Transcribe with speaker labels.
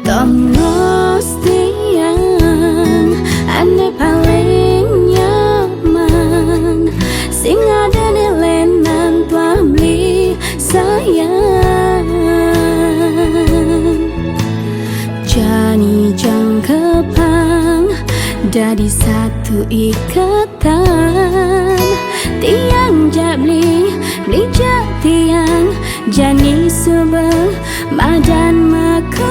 Speaker 1: Tongos tiang ane paling nyaman, sing ada nelenan tua beli sayang. Jani jangkepang dari satu ikatan, tiang jabli beli jak tiang jani subel madan makan.